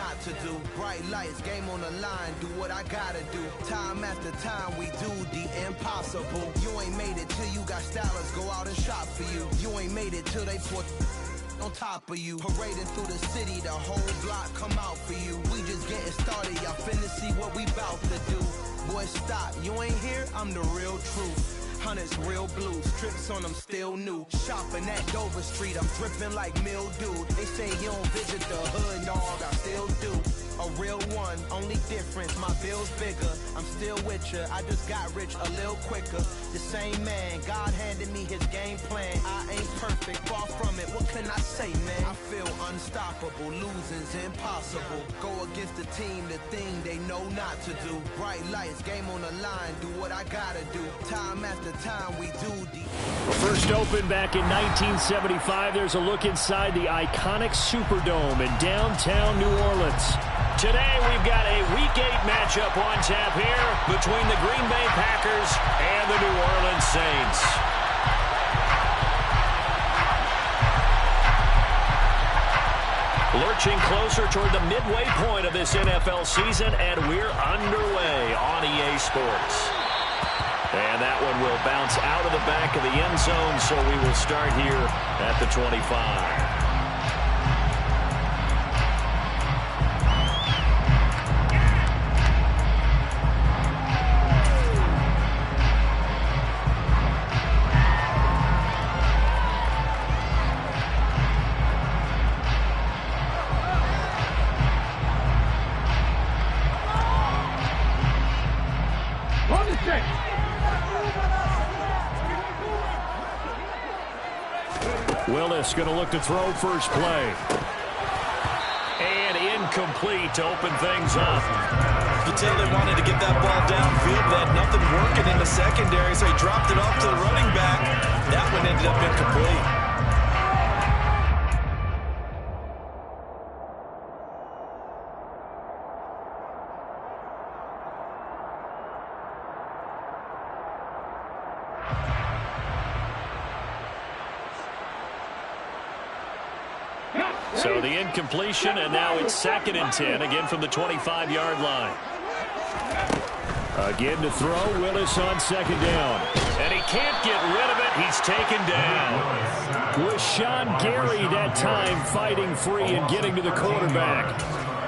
not to do. Bright lights, game on the line, do what I gotta do. Time after time, we do the impossible. You ain't made it till you got stylers go out and shop for you. You ain't made it till they put on top of you. Parading through the city, the whole block come out for you. We just getting started, y'all finna see what we bout to do. Boy, stop, you ain't here, I'm the real truth. Hunters, real blues, trips on them still new. Shopping at Dover Street, I'm dripping like mildew. They say you don't visit the hood, dog, I still do. A real one, only difference, my bill's bigger. I'm still with ya, I just got rich a little quicker. The same man, God handed me his game plan. I ain't perfect, far from it, what can I say, man? I feel unstoppable, losing's impossible. Go against the team, the thing they know not to do. Bright lights, game on the line, do what I gotta do. Time after time, we do the... First opened back in 1975, there's a look inside the iconic Superdome in downtown New Orleans. Today, we've got a Week 8 matchup on tap here between the Green Bay Packers and the New Orleans Saints. Lurching closer toward the midway point of this NFL season, and we're underway on EA Sports. And that one will bounce out of the back of the end zone, so we will start here at the 25. Willis going to look to throw first play. And incomplete to open things up. You can tell they wanted to get that ball downfield, but had nothing working in the secondary, so he dropped it off to the running back. That one ended up incomplete. So the incompletion, and now it's 2nd and 10, again from the 25-yard line. Again to throw, Willis on 2nd down. And he can't get rid of it, he's taken down. Rashawn Gary that time fighting free and getting to the quarterback.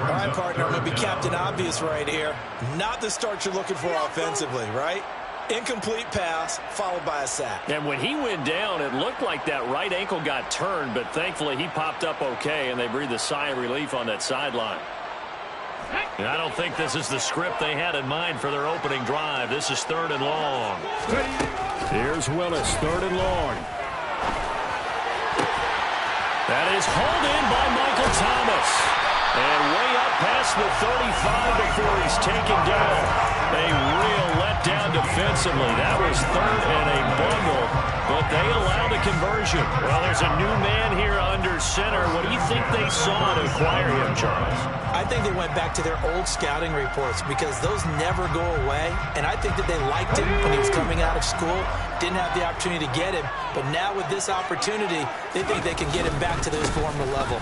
All right, partner, I'm going to be Captain Obvious right here. Not the start you're looking for offensively, right? Incomplete pass, followed by a sack. And when he went down, it looked like that right ankle got turned, but thankfully he popped up okay, and they breathed a sigh of relief on that sideline. And I don't think this is the script they had in mind for their opening drive. This is 3rd and long. Here's Willis, 3rd and long. That is hauled in by Michael Thomas. And way up past the 35 before he's taken down. A real letdown defensively. That was 3rd and a bundle, but they allow the conversion. Well, there's a new man here under center. What do you think they saw to acquire him, Charles? I think they went back to their old scouting reports because those never go away, and I think that they liked him when he was coming out of school. Didn't have the opportunity to get him, but now with this opportunity, they think they can get him back to his former level.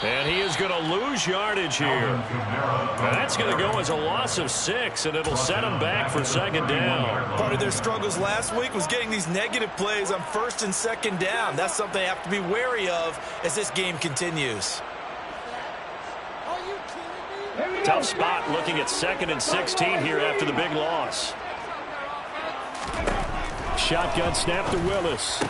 And he is going to lose yardage here. And that's going to go as a loss of 6, and it'll set him back for 2nd down. Part of their struggles last week was getting these negative plays on 1st and 2nd down. That's something they have to be wary of as this game continues. Tough spot looking at 2nd and 16 here after the big loss. Shotgun snap to Willis.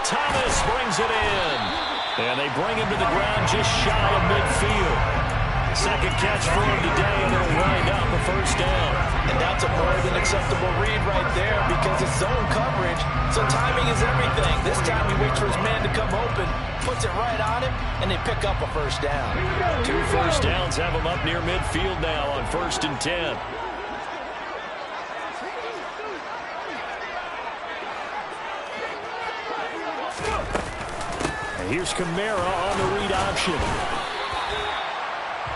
Thomas brings it in. And they bring him to the ground just shy of midfield. 2nd catch for him today, and he'll wind up a 1st down. And that's a more than acceptable read right there because it's zone coverage, so timing is everything. This time he waits for his man to come open, puts it right on him, and they pick up a 1st down. 2 first downs have him up near midfield now on 1st and 10. Here's Kamara on the read option.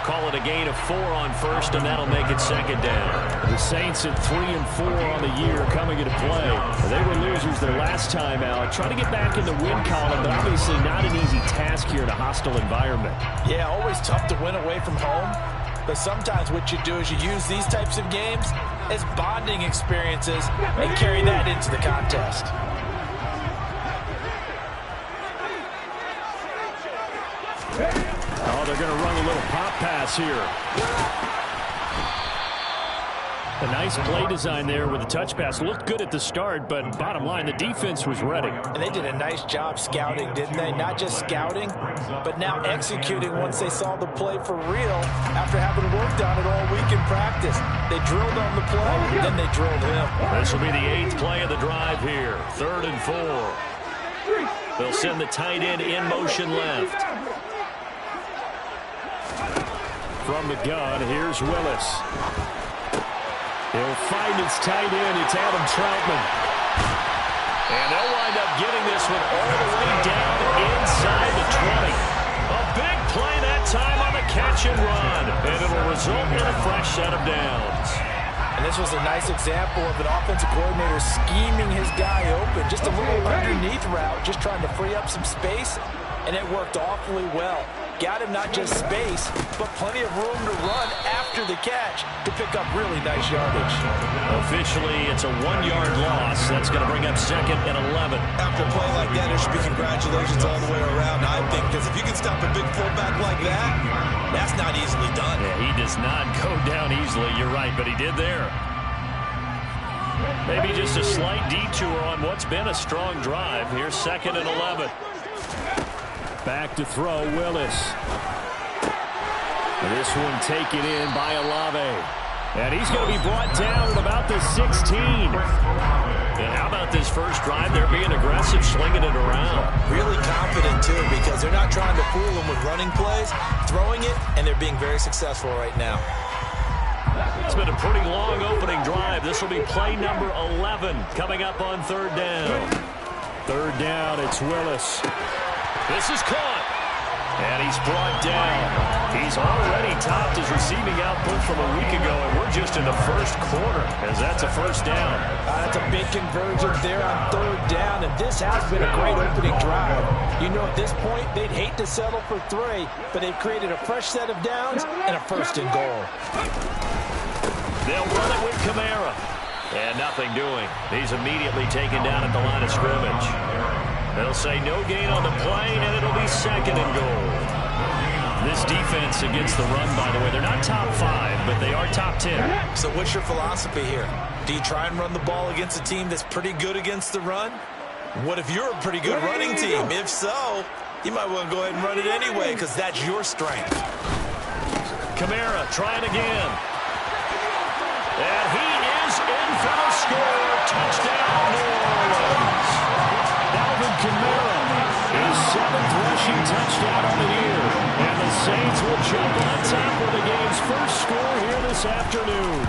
call it a gain of 4 on first, and that'll make it second down. The Saints at 3 and 4 on the year coming into play. They were losers their last time out. Trying to get back in the win column, but obviously not an easy task here in a hostile environment. Yeah, always tough to win away from home. But sometimes what you do is you use these types of games as bonding experiences and carry that into the contest. Oh, they're going to run a little pop pass here. A nice play design there with the touch pass. Looked good at the start, but bottom line, the defense was ready. And they did a nice job scouting, didn't they? Not just scouting, but now executing once they saw the play for real after having worked on it all week in practice. They drilled on the play, then they drilled him. This will be the 8th play of the drive here. 3rd and 4. They'll send the tight end in motion left. From the gun, here's Willis. He'll find his tight end. It's Adam Troutman. And they'll wind up getting this one all the way down inside the 20. A big play that time on the catch and run. And it'll result in a fresh set of downs. And this was a nice example of an offensive coordinator scheming his guy open. Just a little underneath route, just trying to free up some space. And it worked awfully well. Got him not just space, but plenty of room to run after the catch to pick up really nice yardage. Officially, it's a 1-yard loss. That's going to bring up 2nd and 11. After a play like that, there should be congratulations all the way around, I think, because if you can stop a big fullback like that, that's not easily done. Yeah, he does not go down easily. You're right, but he did there. Maybe just a slight detour on what's been a strong drive. Here's 2nd and 11. Back to throw, Willis. This one taken in by Olave. And he's going to be brought down at about the 16. And how about this first drive? They're being aggressive, slinging it around. Really confident, too, because they're not trying to fool them with running plays, throwing it, and they're being very successful right now. It's been a pretty long opening drive. This will be play number 11 coming up on 3rd down. 3rd down, it's Willis. This is caught, and he's brought down. He's already topped his receiving output from a week ago, and we're just in the first quarter, as that's a first down. That's a big conversion there on 3rd down, and this has been a great opening drive. You know, at this point, they'd hate to settle for 3, but they've created a fresh set of downs and a 1st and goal. They'll run it with Kamara, and nothing doing. He's immediately taken down at the line of scrimmage. They'll say no gain on the play, and it'll be 2nd and goal. This defense against the run, by the way, they're not top 5, but they are top 10. So what's your philosophy here? Do you try and run the ball against a team that's pretty good against the run? What if you're a pretty good running team? If so, you might want to go ahead and run it anyway, because that's your strength. Kamara trying again. And he is in for the score. Touchdown, New Orleans. Alvin Kamara, his 7th rushing touchdown on the year. And the Saints will jump on top of the game's first score here this afternoon.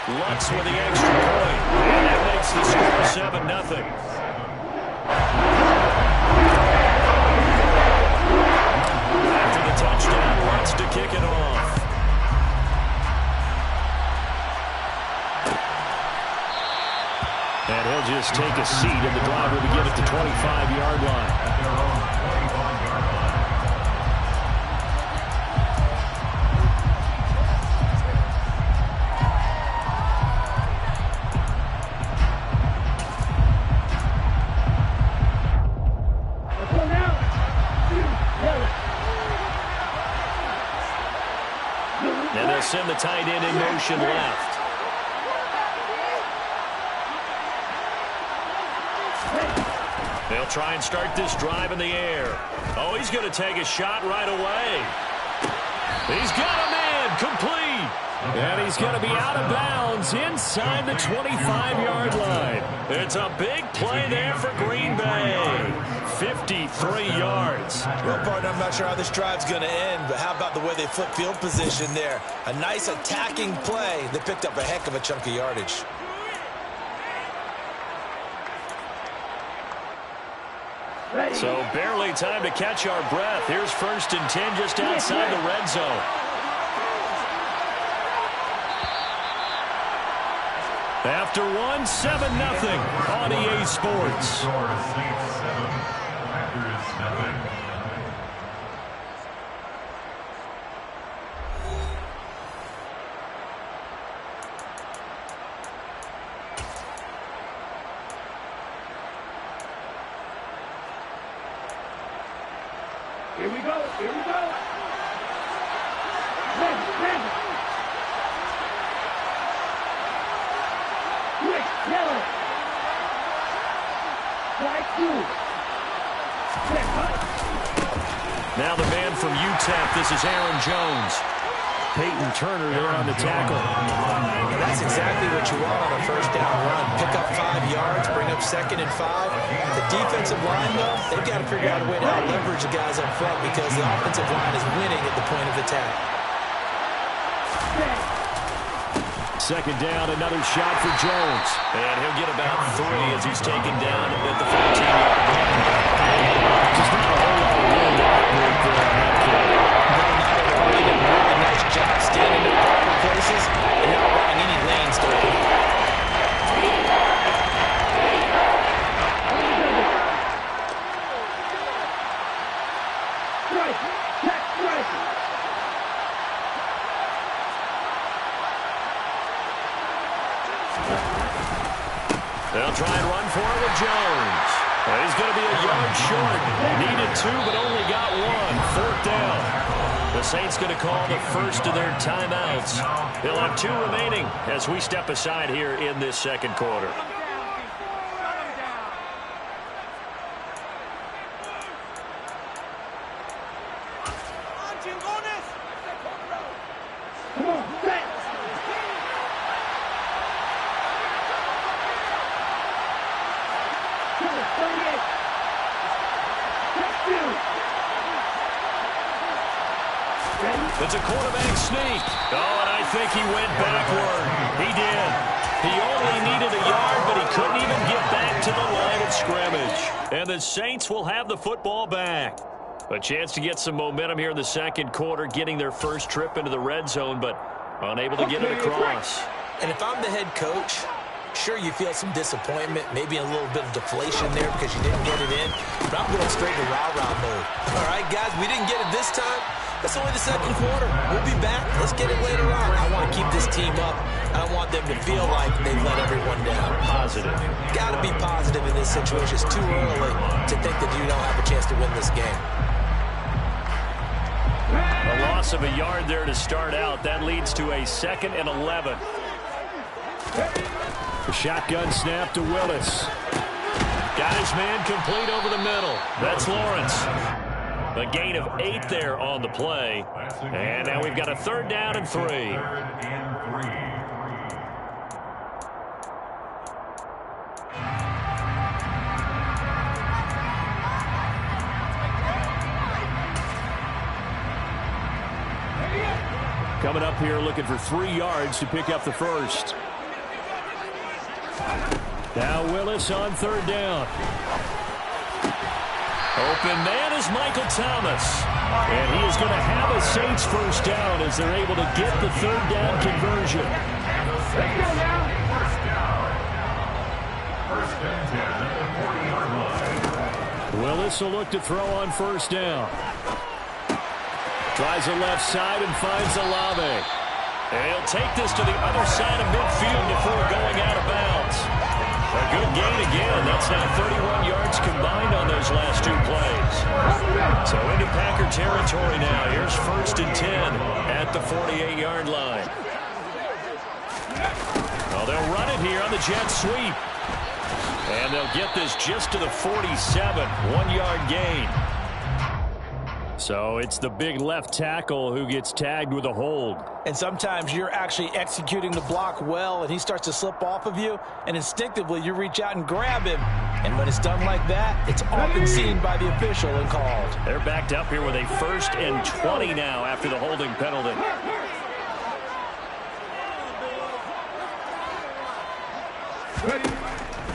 Lutz with the extra point. And that makes the score 7-0. After the touchdown, Lutz to kick it off. And he'll just take a seat, and the drive will begin at the 25-yard line. And they'll send the tight end in motion left. They'll try and start this drive in the air. Oh, he's going to take a shot right away. He's got a man complete. And he's going to be out of bounds inside the 25-yard line. It's a big play there for Green Bay. 53 yards. Well, partner, I'm not sure how this drive's going to end, but how about the way they flip field position there? A nice attacking play that picked up a heck of a chunk of yardage. So barely time to catch our breath. Here's 1st and 10 just outside the red zone. After 1, 7-0 on EA Sports. Here we go. Here we go. Ready. Quick, yellow. Right through. Now the man from UTEP, this is Aaron Jones. Peyton Turner there on the tackle. That's exactly what you want on a first down run. Pick up 5 yards, bring up 2nd and 5. The defensive line, though, they've got to figure out a way to leverage the guys up front because the offensive line is winning at the point of attack. 2nd down, another shot for Jones. And he'll get about 3 as he's taken down at the 14-yard line. Just not a whole lot of room to operate there on that play. Really nice job standing in proper places and not allowing any lanes to open. They'll try and run for it with Jones. He's going to be a yard short. Needed 2, but only got 1. 4th down. The Saints going to call the first of their timeouts. They'll have 2 remaining as we step aside here in this 2nd quarter. It's a quarterback sneak. Oh, and I think he went backward. He did. He only needed a yard, but he couldn't even get back to the line of scrimmage. And the Saints will have the football back. A chance to get some momentum here in the 2nd quarter, getting their first trip into the red zone, but unable to get it across. And if I'm the head coach, sure, you feel some disappointment, maybe a little bit of deflation there because you didn't get it in. But I'm going straight to rah-rah mode. All right, guys, we didn't get it this time. It's only the 2nd quarter. We'll be back. Let's get it later on. I want to keep this team up. I don't want them to feel like they've let everyone down. Positive. Got to be positive in this situation. It's too early to think that you don't have a chance to win this game. A loss of a yard there to start out. That leads to a 2nd and 11. The shotgun snap to Willis. Got his man complete over the middle. That's Lawrence. A gain of 8 there on the play. And now we've got a 3rd down and 3. Coming up here looking for 3 yards to pick up the first. Now Willis on 3rd down. Open man is Michael Thomas. And he is going to have a Saints first down as they're able to get the 3rd down conversion. Let's go now. First and 10 at the 40-yard line. Willis will look to throw on 1st down. Tries the left side and finds Olave. And he'll take this to the other side of midfield before going out of bounds. A good gain again. That's now 31 yards combined on those last 2 plays. So into Packer territory now. Here's 1st and 10 at the 48-yard line. Well, they'll run it here on the jet sweep. And they'll get this just to the 47. 1-yard gain. So it's the big left tackle who gets tagged with a hold. And sometimes you're actually executing the block well, and he starts to slip off of you, and instinctively you reach out and grab him. And when it's done like that, it's often seen by the official and called. They're backed up here with a 1st and 20 now after the holding penalty.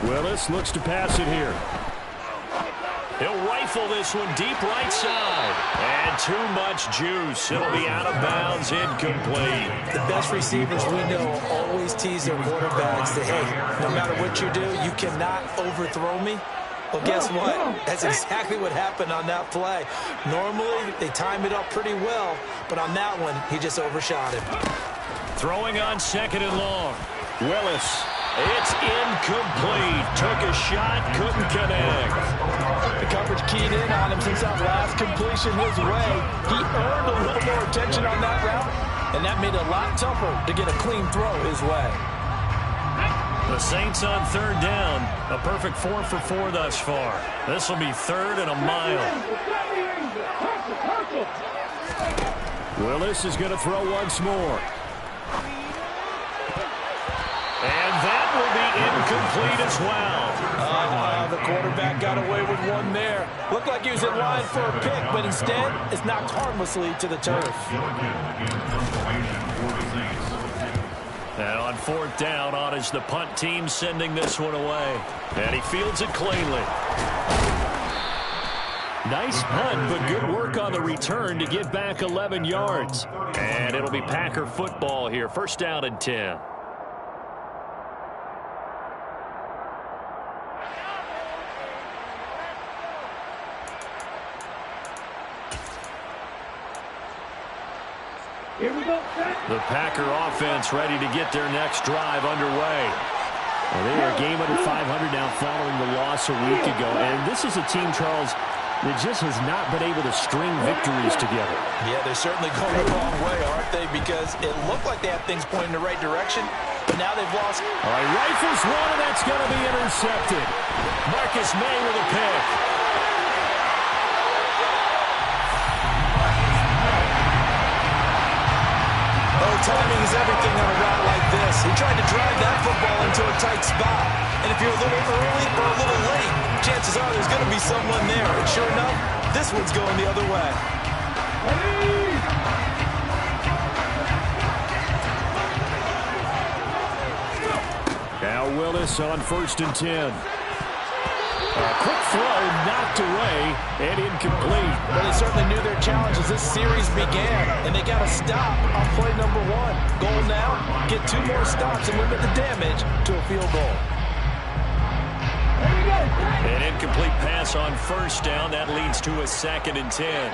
Willis looks to pass it here. He'll rifle this one deep right side. And too much juice. It'll be out of bounds, incomplete. The best receivers we know always tease their quarterbacks that, hey, no matter what you do, you cannot overthrow me. Well, guess what? That's exactly what happened on that play. Normally, they time it up pretty well, but on that one, he just overshot him. Throwing on 2nd and long. Willis. It's incomplete. Took a shot, couldn't connect. The coverage keyed in on him since that last completion his way. He earned a little more attention on that route, and that made it a lot tougher to get a clean throw his way. The Saints on 3rd down. A perfect 4 for 4 thus far. This will be 3rd and a mile. Willis is going to throw once more. And that will be incomplete as well. The quarterback got away with one there. Looked like he was in line for a pick, but instead, it's knocked harmlessly to the turf. And on 4th down, on is the punt team sending this one away. And he fields it cleanly. Nice punt, but good work on the return to get back 11 yards. And it'll be Packer football here. 1st down and 10. The Packer offense ready to get their next drive underway. Well, they are a game under 500 now following the loss a week ago. And this is a team, Charles, that just has not been able to string victories together. Yeah, they're certainly going the wrong way, aren't they? Because it looked like they had things pointing in the right direction, but now they've lost. All right, rifles one, and that's going to be intercepted. Marcus May with a pick. Timing is everything on a route like this. He tried to drive that football into a tight spot. And if you're a little early or a little late, chances are there's going to be someone there. And sure enough, this one's going the other way. Now Willis on 1st and 10. A quick throw knocked away and incomplete. Well, they certainly knew their challenge as this series began, and they got to stop on play number 1. Goal now, get 2 more stops and limit the damage to a field goal. An incomplete pass on 1st down. That leads to a 2nd and 10.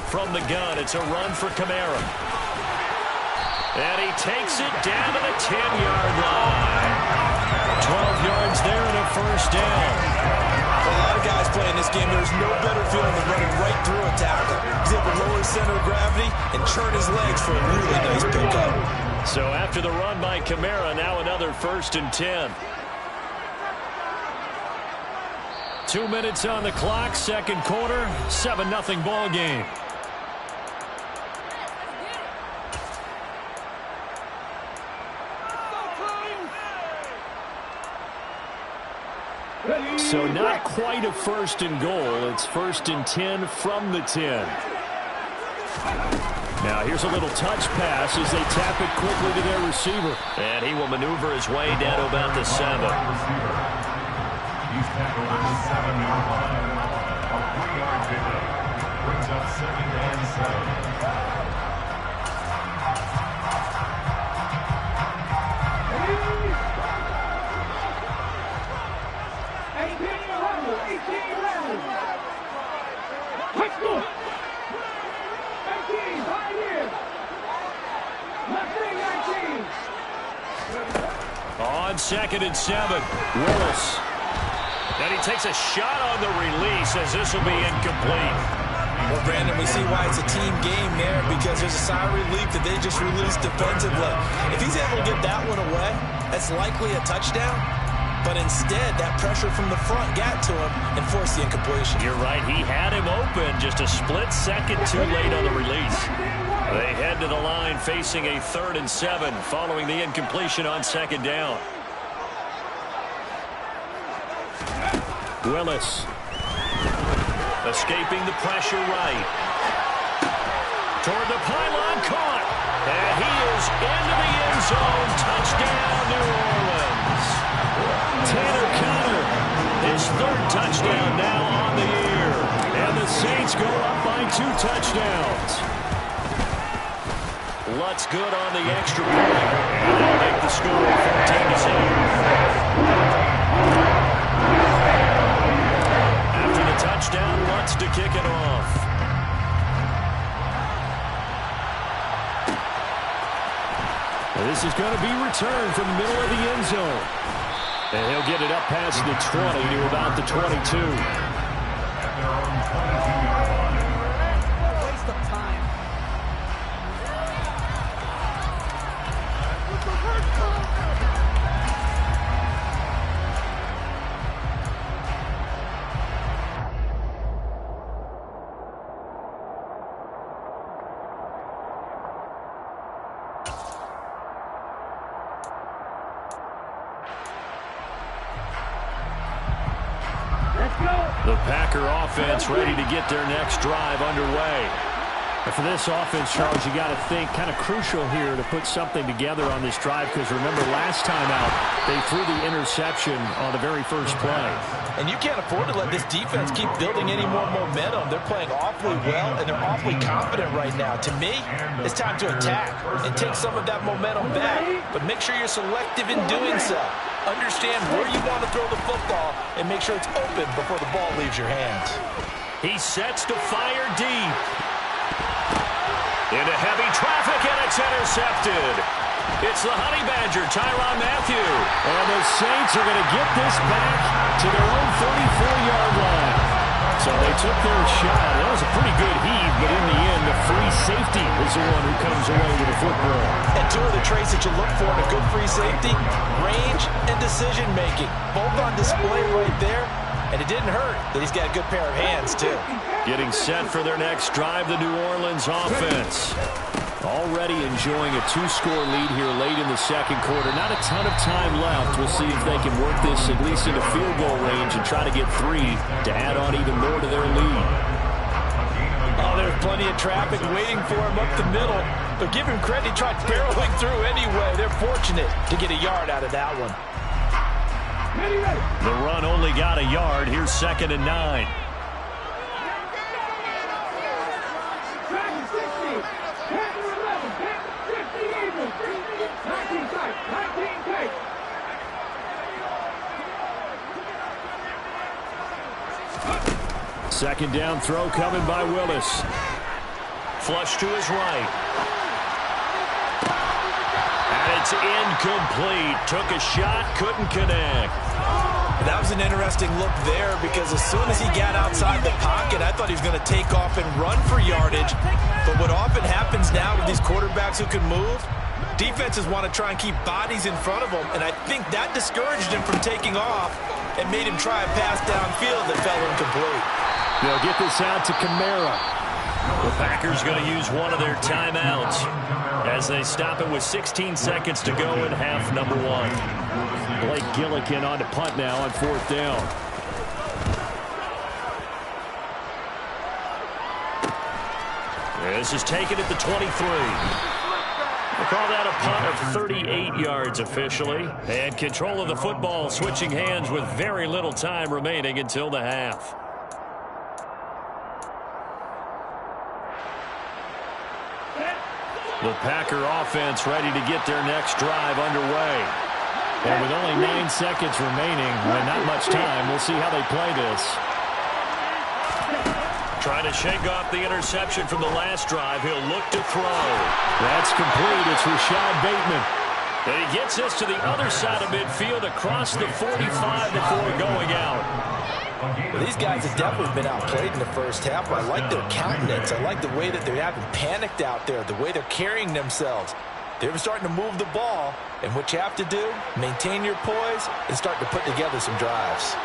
From the gun, it's a run for Kamara. And he takes it down to the 10-yard line. 12 yards there and a 1st down. A lot of guys playing this game, there's no better feeling than running right through a tackle. He's able to lower his center of gravity and turn his legs for a really nice pickup. So after the run by Kamara, now another 1st and 10. 2 minutes on the clock, 2nd quarter, 7-0 ball game. So not quite a 1st and goal. It's 1st and 10 from the 10. Now here's a little touch pass as they tap it quickly to their receiver. And he will maneuver his way down to about the 7. He's tackled at the 7-yard line. A 3-yard pickup brings up 2nd and 7. On 2nd and 7, Willis. And he takes a shot on the release as this will be incomplete. Well, Brandon, we see why it's a team game there because there's a sigh of relief that they just released defensively. If he's able to get that one away, that's likely a touchdown. But instead, that pressure from the front got to him and forced the incompletion. You're right. He had him open, just a split second too late on the release. They head to the line facing a 3rd and 7 following the incompletion on 2nd down. Willis. Escaping the pressure right. Toward the pylon, caught. And he is into the end zone. Touchdown, New Orleans. Tanner Conner, his third touchdown now on the year. And the Saints go up by 2 touchdowns. Lutz good on the extra point. And they'll make the score 14-7. After the touchdown, Lutz to kick it off. This is going to be returned from the middle of the end zone. And he'll get it up past the 20 to about the 22. Waste of time. The Packer offense ready to get their next drive underway. And for this offense, Charles, you got to think kind of crucial here to put something together on this drive, because remember last time out they threw the interception on the very first play. And you can't afford to let this defense keep building any more momentum. They're playing awfully well, and they're awfully confident right now. To me, it's time to attack and take some of that momentum back, but make sure you're selective in doing so. Understand where you want to throw the football and make sure it's open before the ball leaves your hands. He sets to fire deep. Into heavy traffic, and it's intercepted. It's the Honey Badger, Tyrann Mathieu. And the Saints are going to get this back to their own 34-yard line. So they took their shot. That was a pretty good heave, but in the end, the free safety is the one who comes away with the football. And two of the traits that you look for in a good free safety, range and decision-making. Both on display right there. And it didn't hurt that he's got a good pair of hands, too. Getting set for their next drive, the New Orleans offense. Already enjoying a 2-score lead here late in the second quarter. Not a ton of time left. We'll see if they can work this at least into field goal range and try to get 3 to add on even more to their lead. Oh, there's plenty of traffic waiting for him up the middle. But give him credit, he tried barreling through anyway. They're fortunate to get a yard out of that one. The run only got a yard. Here's 2nd and 9. Second down throw coming by Willis. Flush to his right. And it's incomplete. Took a shot, couldn't connect. That was an interesting look there, because as soon as he got outside the pocket, I thought he was going to take off and run for yardage. But what often happens now with these quarterbacks who can move, defenses want to try and keep bodies in front of them, and I think that discouraged him from taking off and made him try a pass downfield that fell incomplete. They'll get this out to Kamara. The Packers going to use one of their timeouts as they stop it with 16 seconds to go in half number 1. Blake Gillikin on to punt now on 4th down. This is taken at the 23. We'll call that a punt of 38 yards officially. And control of the football switching hands with very little time remaining until the half. The Packer offense ready to get their next drive underway. And with only 9 seconds remaining and not much time, we'll see how they play this. Trying to shake off the interception from the last drive. He'll look to throw. That's complete. It's Rashad Bateman. And he gets this to the other side of midfield across the 45 before going out. Well, these guys have definitely been outplayed in the first half. I like their countenance. I like the way that they haven't panicked out there, the way they're carrying themselves. They're starting to move the ball, and what you have to do, maintain your poise and start to put together some drives.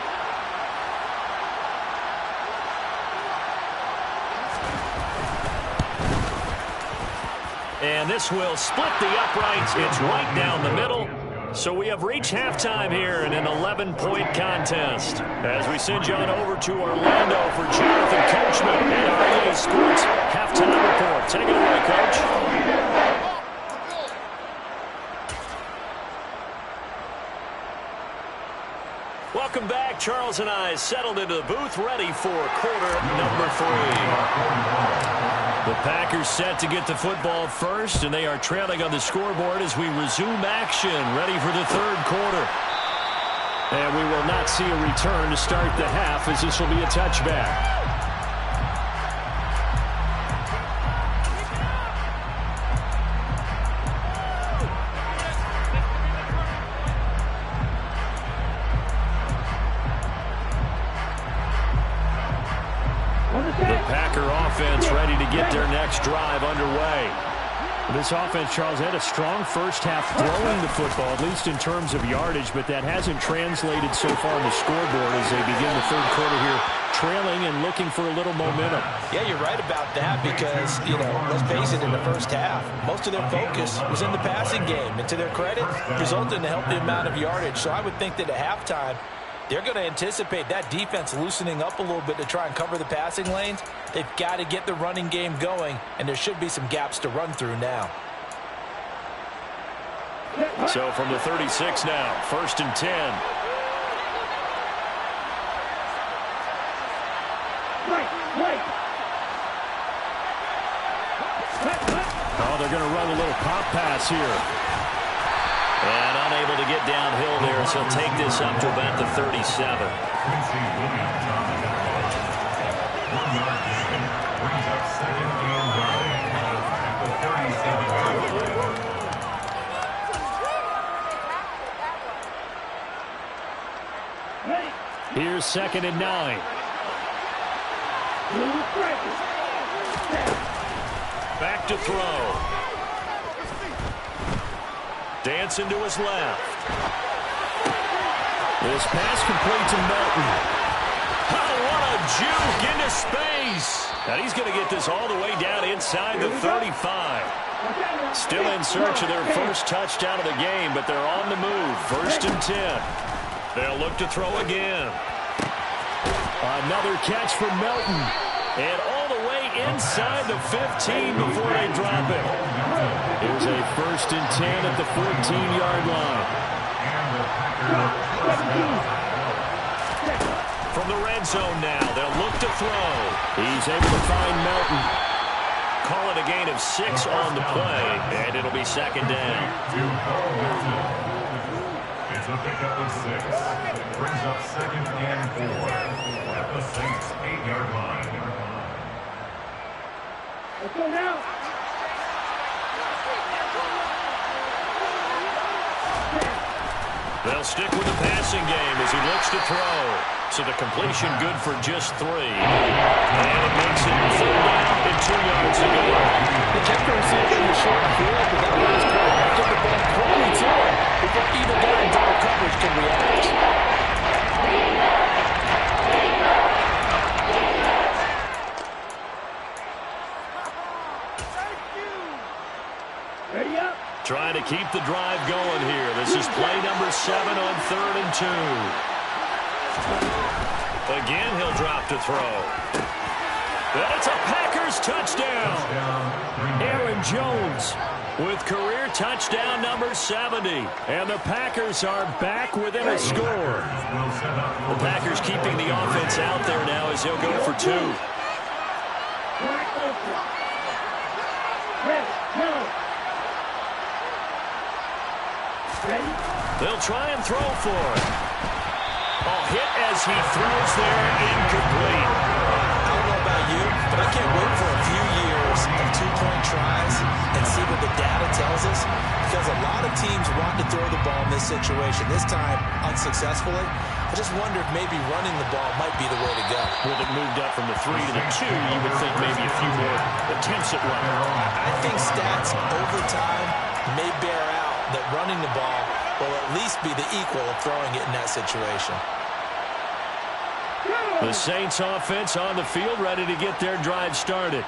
And this will split the uprights. It's right down the middle. So we have reached halftime here in an 11-point contest. As we send you on over to Orlando for Jonathan Coachman and our EA Sports halftime report. Take it away, Coach. Welcome back. Charles and I settled into the booth, ready for quarter number 3. The Packers set to get the football first, and they are trailing on the scoreboard as we resume action, ready for the third quarter. And we will not see a return to start the half, as this will be a touchback. The Packer offense ready to get their next drive underway. This offense, Charles, had a strong first half throwing the football, at least in terms of yardage, but that hasn't translated so far on the scoreboard as they begin the third quarter here, trailing and looking for a little momentum. Yeah, you're right about that because, let's face it, in the first half, most of their focus was in the passing game. And to their credit, resulted in a healthy amount of yardage. So I would think that at halftime, they're going to anticipate that defense loosening up a little bit to try and cover the passing lanes. They've got to get the running game going, and there should be some gaps to run through now. So from the 36 now, 1st and 10. Oh, they're going to run a little pop pass here. And unable to get downhill there, so he'll take this up to about the 37. Quincy Williams on the 1-yard gain. Brings up 2nd and 9 at the 37-yard line. Here's 2nd and 9. Back to throw. Dancing to his left. This pass complete to Melton. Oh, what a juke into space. And he's going to get this all the way down inside the 35. Still in search of their first touchdown of the game, but they're on the move. 1st and 10. They'll look to throw again. Another catch for Melton. And all the way inside the 15 before they drop it. Here's a 1st and 10 at the 14-yard line. From the red zone now, they'll look to throw. He's able to find Melton. Call it a gain of 6 on the play, and it'll be 2nd down. It's a pickup of 6. Brings up 2nd and 4 at the Saints 8-yard line. Let's go now. They'll stick with the passing game as he looks to throw. So the completion good for just 3. And it makes it 3rd down and 2 yards to go. The kicker received in the short field, but that last play took the ball quickly to him before either guy in double coverage can react. Ready up. Trying to keep the drive going here. This is play number 7 on 3rd and 2. Again, he'll drop to throw. And it's a Packers touchdown. Aaron Jones With career touchdown number 70. And the Packers are back within a score. The Packers keeping the offense out there now as they'll go for 2. They'll try and throw for it. A hit as he throws there, incomplete. I don't know about you, but I can't wait for a few years of 2-point tries and see what the data tells us, because a lot of teams want to throw the ball in this situation, this time unsuccessfully. I just wonder if maybe running the ball might be the way to go. With it moved up from the 3 to the 2, you would think maybe a few more attempts at running. I think stats over time may bear out that running the ball will at least be the equal of throwing it in that situation. The Saints offense on the field, ready to get their drive started.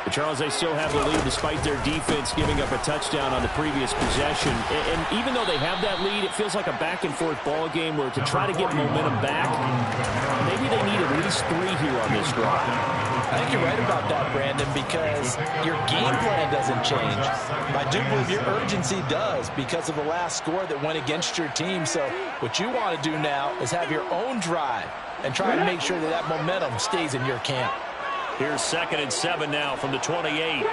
But Charles, they still have the lead despite their defense giving up a touchdown on the previous possession. And even though they have that lead, it feels like a back-and-forth ball game where to try to get momentum back, maybe they need at least 3 here on this drive. I think you're right about that, Brandon, because your game plan doesn't change. I do believe your urgency does because of the last score that went against your team. So what you want to do now is have your own drive and try to make sure that that momentum stays in your camp. Here's 2nd and 7 now from the 28.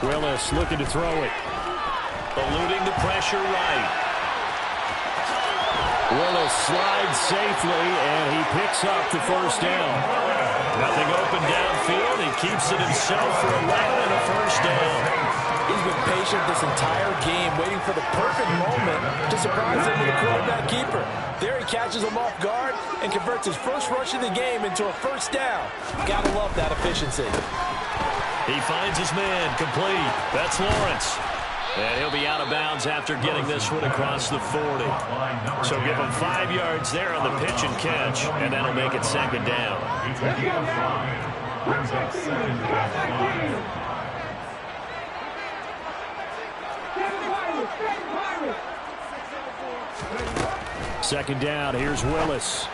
Willis looking to throw it. Eluding the pressure right. Willis slides safely, and he picks up the first down. Nothing open downfield. He keeps it himself for 11 and a first down. He's been patient this entire game, waiting for the perfect moment to surprise him with a quarterback keeper. There he catches him off guard and converts his first rush of the game into a first down. Gotta love that efficiency. He finds his man complete. That's Lawrence. And he'll be out of bounds after getting this one across the 40. So give him 5 yards there on the pitch and catch, and that'll make it 2nd down. Brings up 2nd and 5. 2nd down, here's Willis.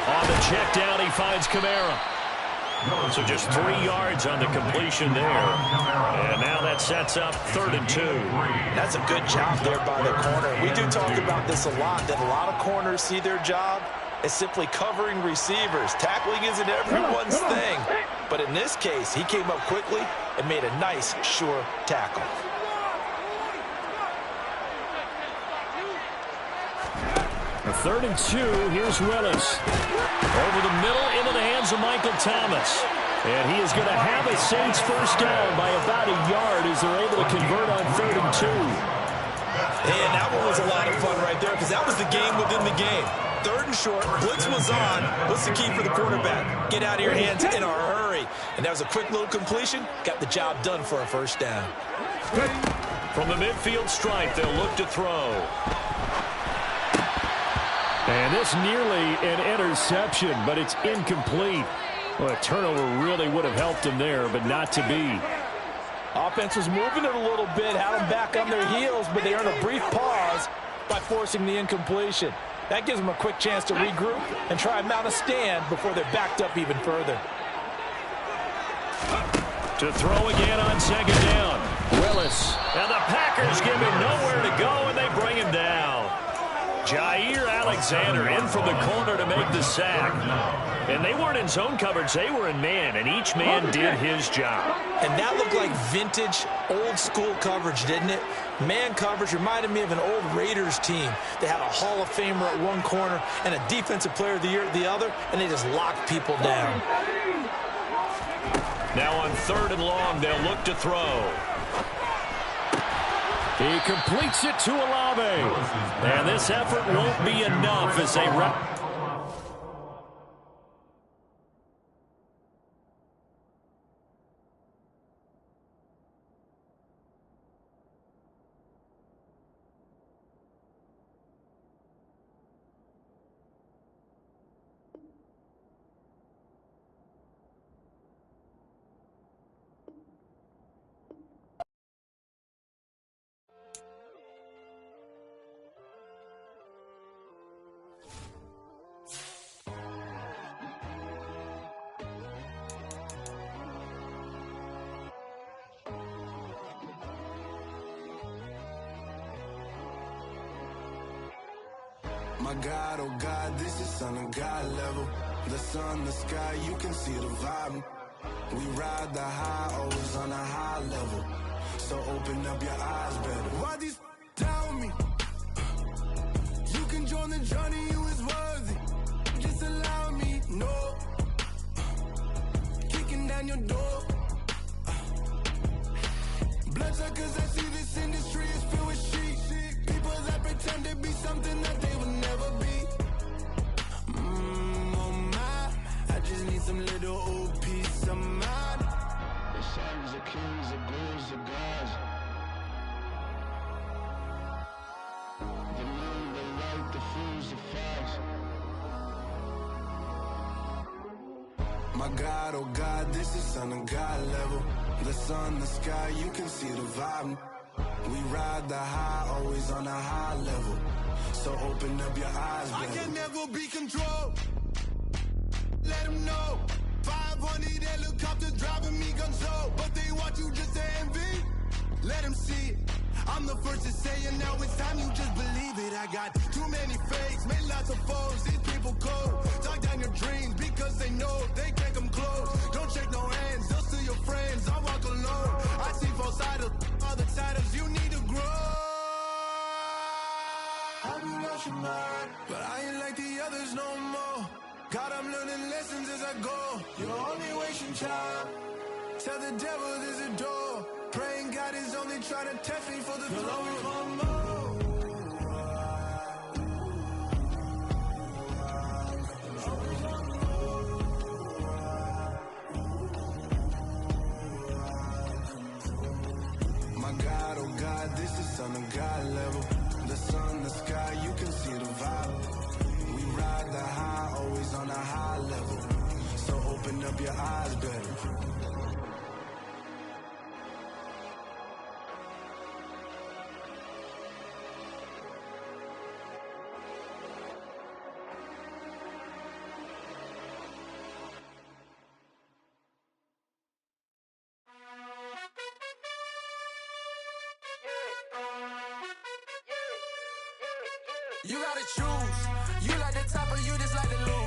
On the check down, he finds Kamara. So just 3 yards on the completion there. And now that sets up 3rd and 2. That's a good job there by the corner. We do talk about this a lot, that a lot of corners see their job as simply covering receivers. Tackling isn't everyone's thing. But in this case, he came up quickly and made a nice, sure tackle. A 3rd and 2, here's Willis. Over the middle into the hands of Michael Thomas. And he is going to have a Saints first down by about a yard as they're able to convert on 3rd and 2. And that one was a lot of fun right there because that was the game within the game. 3rd and short, blitz was on. What's the key for the quarterback? Get out of your hands in a hurry. And that was a quick little completion. Got the job done for a first down. From the midfield stripe, they'll look to throw. And this nearly an interception, but it's incomplete. Well, a turnover really would have helped him there, but not to be. Offense was moving it a little bit, had them back on their heels, but they earned a brief pause by forcing the incompletion. That gives them a quick chance to regroup and try and mount a stand before they're backed up even further. To throw again on 2nd down. Willis. And the Packers give him nowhere to go, and they bring him down. Jair Alexander in from the corner to make the sack. And they weren't in zone coverage. They were in man, and each man did his job. And that looked like vintage, old-school coverage, didn't it? Man coverage reminded me of an old Raiders team. They had a Hall of Famer at one corner and a Defensive Player of the Year at the other, and they just locked people down. Now on 3rd and long, they'll look to throw. He completes it to Olave. And this effort won't be enough as they wrap. My God, oh God, this is Son of God level. The sun, the sky, you can see the vibe. We ride the high, always on a high level. So open up your eyes better. Why these tell me? You can join the journey, you is worthy. Just allow me, no. Kicking down your door. Bloodsuckers, I see this industry is filled with sheep. People that pretend to be something that they will never be. Oh my, I just need some little old peace of mind. The sons of kings, the ghouls, the gods. The moon, the light, the fools, the facts. My God, oh God, this is Son of God level. The sun, the sky, you can see the vibe. We ride the high, always on a high level. So open up your eyes, baby. I can never be controlled. let them know. 500 helicopters driving me gonzo, but they want you just to envy. Let them see it. I'm the first to say it, now it's time you just believe it. I got too many fakes, made lots of foes, these people cold. Talk down your dreams because they know they can't come close. Don't shake no hands, just to your friends, I walk alone. I see false idols, other titles, you need to grow. Have you lost your mind? But I ain't like the others no more. God, I'm learning lessons as I go. You're only wasting time. Tell the devil there's a door. Praying God is only trying to test me for the glory. My God, oh God, this is on a God level. The sun, the sky, you can see the vibe. We ride the high, always on a high level. So open up your eyes better. You gotta choose. You like the top or you just like the loose.